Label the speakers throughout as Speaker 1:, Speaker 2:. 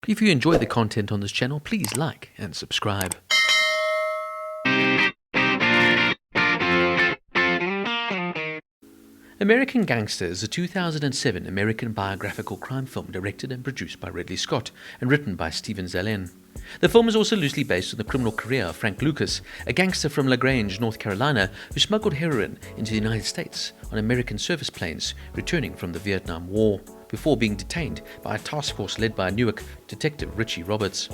Speaker 1: If you enjoy the content on this channel, please like and subscribe. American Gangster is a 2007 American biographical crime film directed and produced by Ridley Scott and written by Steven Zaillian. The film is also loosely based on the criminal career of Frank Lucas, a gangster from Grange, North Carolina, who smuggled heroin into the United States on American service planes returning from the Vietnam War, before being detained by a task force led by Newark Detective Richie Roberts.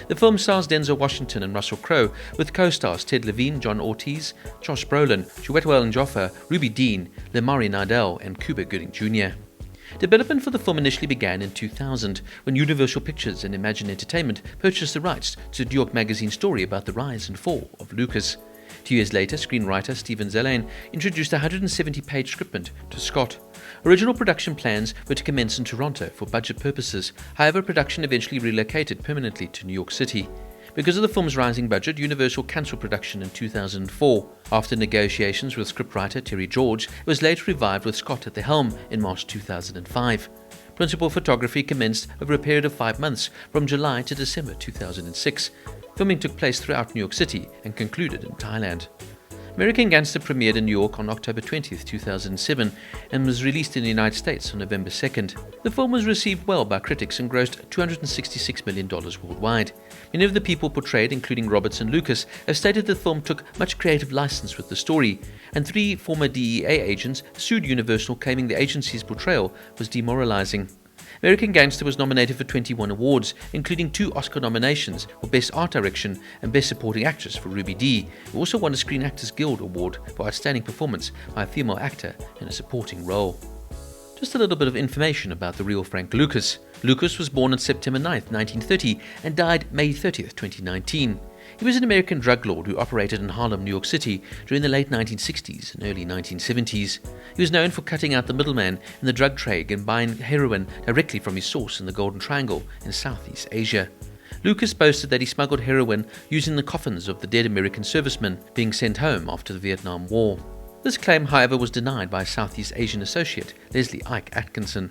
Speaker 1: The film stars Denzel Washington and Russell Crowe, with co-stars Ted Levine, John Ortiz, Josh Brolin, Chiwetel Ejiofor, Ruby Dean, Lymari, Nadal, and Cuba Jr. Development for the film initially began in 2000, when Universal Pictures and Imagine Entertainment purchased the rights to the New York Magazine story about the rise and fall of Lucas. 2 years later, screenwriter Steven Zaillian introduced a 170-page script to Scott. Original production plans were to commence in Toronto for budget purposes. However, production eventually relocated permanently to New York City. Because of the film's rising budget, Universal cancelled production in 2004. After negotiations with scriptwriter Terry George, it was later revived with Scott at the helm in March 2005. Principal photography commenced over a period of 5 months, from July to December 2006. Filming took place throughout New York City and concluded in Thailand. American Gangster premiered in New York on October 20, 2007 and was released in the United States on November 2nd. The film was received well by critics and grossed $266 million worldwide. Many of the people portrayed, including Roberts and Lucas, have stated the film took much creative license with the story, and 3 former DEA agents sued Universal, claiming the agency's portrayal was demoralizing. American Gangster was nominated for 21 awards, including 2 Oscar nominations for Best Art Direction and Best Supporting Actress for Ruby Dee, who also won a Screen Actors Guild Award for Outstanding Performance by a Female Actor in a Supporting Role. Just a little bit of information about the real Frank Lucas. Lucas was born on September 9, 1930 and died May 30, 2019. He was an American drug lord who operated in Harlem, New York City during the late 1960s and early 1970s. He was known for cutting out the middleman in the drug trade and buying heroin directly from his source in the Golden Triangle in Southeast Asia. Lucas boasted that he smuggled heroin using the coffins of the dead American servicemen being sent home after the Vietnam War. This claim, however, was denied by Southeast Asian associate Leslie Ike Atkinson.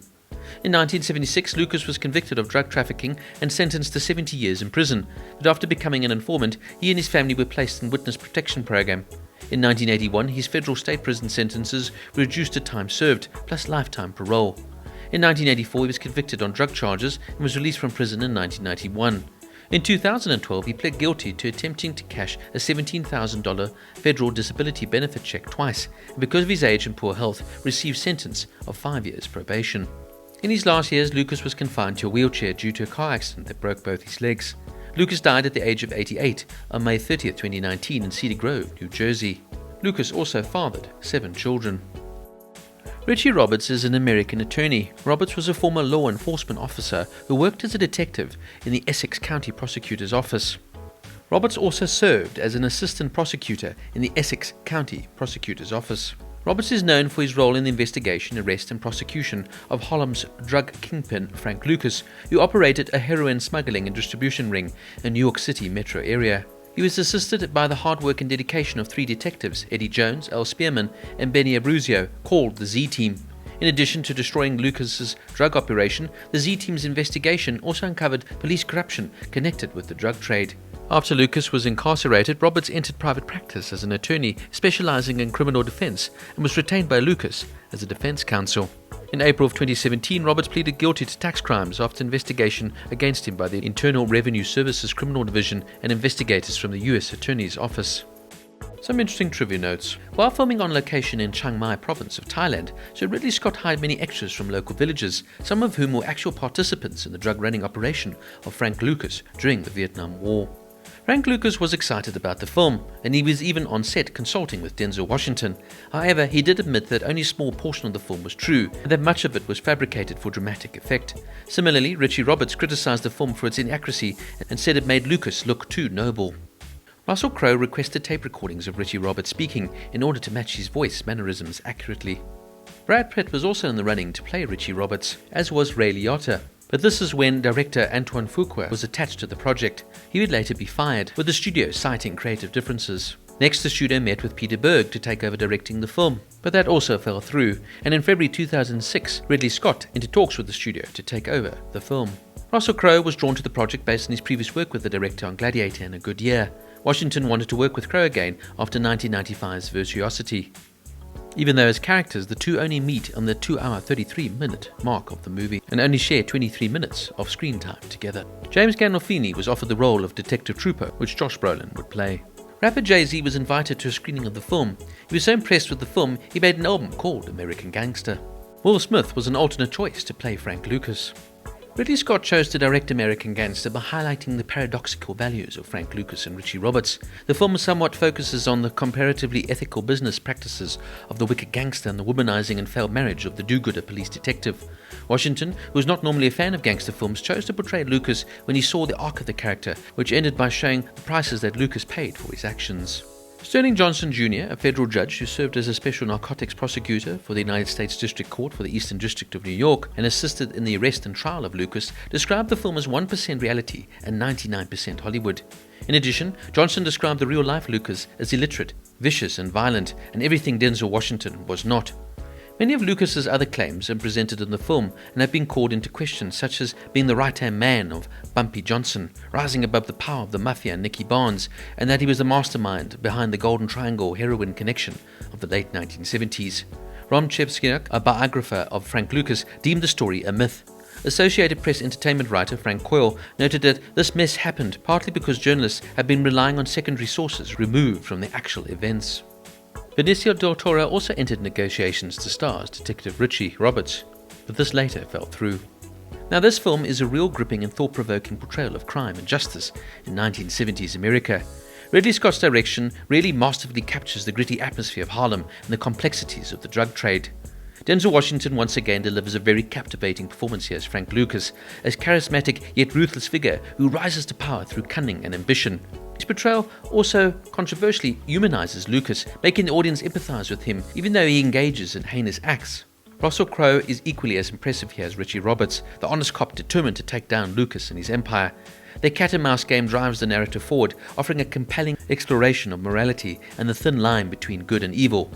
Speaker 1: In 1976, Lucas was convicted of drug trafficking and sentenced to 70 years in prison, but after becoming an informant, he and his family were placed in witness protection program. In 1981, his federal state prison sentences were reduced to time served, plus lifetime parole. In 1984, he was convicted on drug charges and was released from prison in 1991. In 2012, he pled guilty to attempting to cash a $17,000 federal disability benefit check twice, and because of his age and poor health, received a sentence of 5 years probation. In his last years, Lucas was confined to a wheelchair due to a car accident that broke both his legs. Lucas died at the age of 88 on May 30, 2019 in Cedar Grove, New Jersey. Lucas also fathered 7 children. Richie Roberts is an American attorney. Roberts was a former law enforcement officer who worked as a detective in the Essex County Prosecutor's Office. Roberts also served as an assistant prosecutor in the Essex County Prosecutor's Office. Roberts is known for his role in the investigation, arrest and prosecution of Harlem's drug kingpin Frank Lucas, who operated a heroin smuggling and distribution ring in the New York City metro area. He was assisted by the hard work and dedication of 3 detectives, Eddie Jones, Al Spearman, and Benny Abruzio, called the Z-Team. In addition to destroying Lucas's drug operation, the Z-Team's investigation also uncovered police corruption connected with the drug trade. After Lucas was incarcerated, Roberts entered private practice as an attorney specializing in criminal defense and was retained by Lucas as a defense counsel. In April of 2017, Roberts pleaded guilty to tax crimes after investigation against him by the Internal Revenue Service's Criminal Division and investigators from the U.S. Attorney's Office. Some interesting trivia notes. While filming on location in Chiang Mai province of Thailand, Sir Ridley Scott hired many extras from local villages, some of whom were actual participants in the drug running operation of Frank Lucas during the Vietnam War. Frank Lucas was excited about the film, and he was even on set consulting with Denzel Washington. However, he did admit that only a small portion of the film was true, and that much of it was fabricated for dramatic effect. Similarly, Richie Roberts criticized the film for its inaccuracy and said it made Lucas look too noble. Russell Crowe requested tape recordings of Richie Roberts speaking in order to match his voice mannerisms accurately. Brad Pitt was also in the running to play Richie Roberts, as was Ray Liotta. But this is when director Antoine Fuqua was attached to the project. He would later be fired, with the studio citing creative differences. Next, the studio met with Peter Berg to take over directing the film, but that also fell through, and in February 2006, Ridley Scott entered talks with the studio to take over the film. Russell Crowe was drawn to the project based on his previous work with the director on Gladiator and A Good Year. Washington wanted to work with Crowe again after 1995's Virtuosity. Even though as characters, the two only meet on the 2-hour 33-minute mark of the movie and only share 23 minutes of screen time together. James Gandolfini was offered the role of Detective Trooper, which Josh Brolin would play. Rapper Jay-Z was invited to a screening of the film. He was so impressed with the film, he made an album called American Gangster. Will Smith was an alternate choice to play Frank Lucas. Ridley Scott chose to direct American Gangster by highlighting the paradoxical values of Frank Lucas and Richie Roberts. The film somewhat focuses on the comparatively ethical business practices of the wicked gangster and the womanizing and failed marriage of the do-gooder police detective. Washington, who was not normally a fan of gangster films, chose to portray Lucas when he saw the arc of the character, which ended by showing the prices that Lucas paid for his actions. Sterling Johnson Jr., a federal judge who served as a special narcotics prosecutor for the United States District Court for the Eastern District of New York and assisted in the arrest and trial of Lucas, described the film as 1% reality and 99% Hollywood. In addition, Johnson described the real-life Lucas as illiterate, vicious and violent, and everything Denzel Washington was not. Many of Lucas's other claims are presented in the film and have been called into question, such as being the right-hand man of Bumpy Johnson, rising above the power of the mafia and Nicky Barnes, and that he was the mastermind behind the Golden Triangle heroin connection of the late 1970s. Ron Chevskyuk, a biographer of Frank Lucas, deemed the story a myth. Associated Press entertainment writer Frank Coyle noted that this mess happened partly because journalists had been relying on secondary sources removed from the actual events. Benicio del Toro also entered negotiations to star as Detective Richie Roberts, but this later fell through. Now, this film is a real gripping and thought-provoking portrayal of crime and justice in 1970s America. Ridley Scott's direction really masterfully captures the gritty atmosphere of Harlem and the complexities of the drug trade. Denzel Washington once again delivers a very captivating performance here as Frank Lucas, a charismatic yet ruthless figure who rises to power through cunning and ambition. His portrayal also controversially humanizes Lucas, making the audience empathize with him even though he engages in heinous acts. Russell Crowe is equally as impressive here as Richie Roberts, the honest cop determined to take down Lucas and his empire. Their cat-and-mouse game drives the narrative forward, offering a compelling exploration of morality and the thin line between good and evil.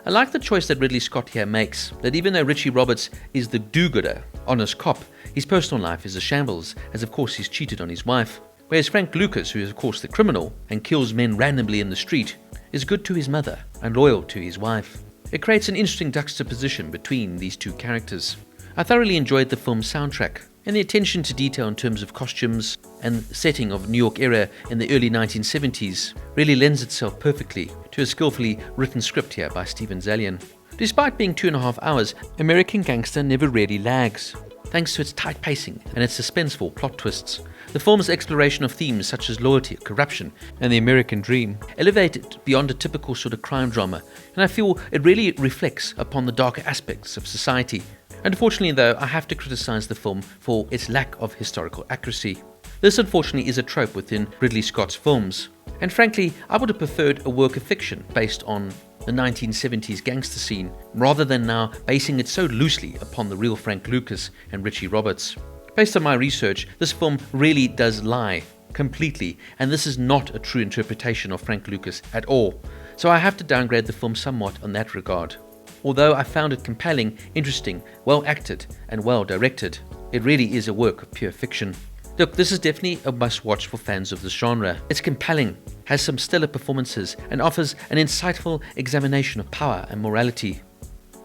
Speaker 1: I like the choice that Ridley Scott here makes, that even though Richie Roberts is the do-gooder, honest cop, his personal life is a shambles, as of course he's cheated on his wife. Whereas Frank Lucas, who is of course the criminal and kills men randomly in the street, is good to his mother and loyal to his wife. It creates an interesting juxtaposition between these two characters. I thoroughly enjoyed the film's soundtrack, and the attention to detail in terms of costumes and setting of New York era in the early 1970s really lends itself perfectly to a skillfully written script here by Steven Zaillian. Despite being 2.5 hours, American Gangster never really lags, thanks to its tight pacing and its suspenseful plot twists. The film's exploration of themes such as loyalty, corruption, and the American dream elevate it beyond a typical sort of crime drama, and I feel it really reflects upon the darker aspects of society. Unfortunately though, I have to criticize the film for its lack of historical accuracy. This unfortunately is a trope within Ridley Scott's films, and frankly, I would have preferred a work of fiction based on the 1970s gangster scene, rather than now basing it so loosely upon the real Frank Lucas and Richie Roberts. Based on my research, this film really does lie completely, and this is not a true interpretation of Frank Lucas at all, so I have to downgrade the film somewhat on that regard. Although I found it compelling, interesting, well acted, and well directed, it really is a work of pure fiction. Look, this is definitely a must-watch for fans of this genre. It's compelling, has some stellar performances, and offers an insightful examination of power and morality.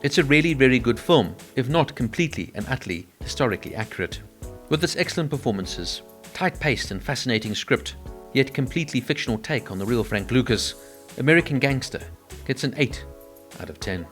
Speaker 1: It's a really very good film, if not completely and utterly historically accurate. With its excellent performances, tight-paced and fascinating script, yet completely fictional take on the real Frank Lucas, American Gangster gets an 8 out of 10.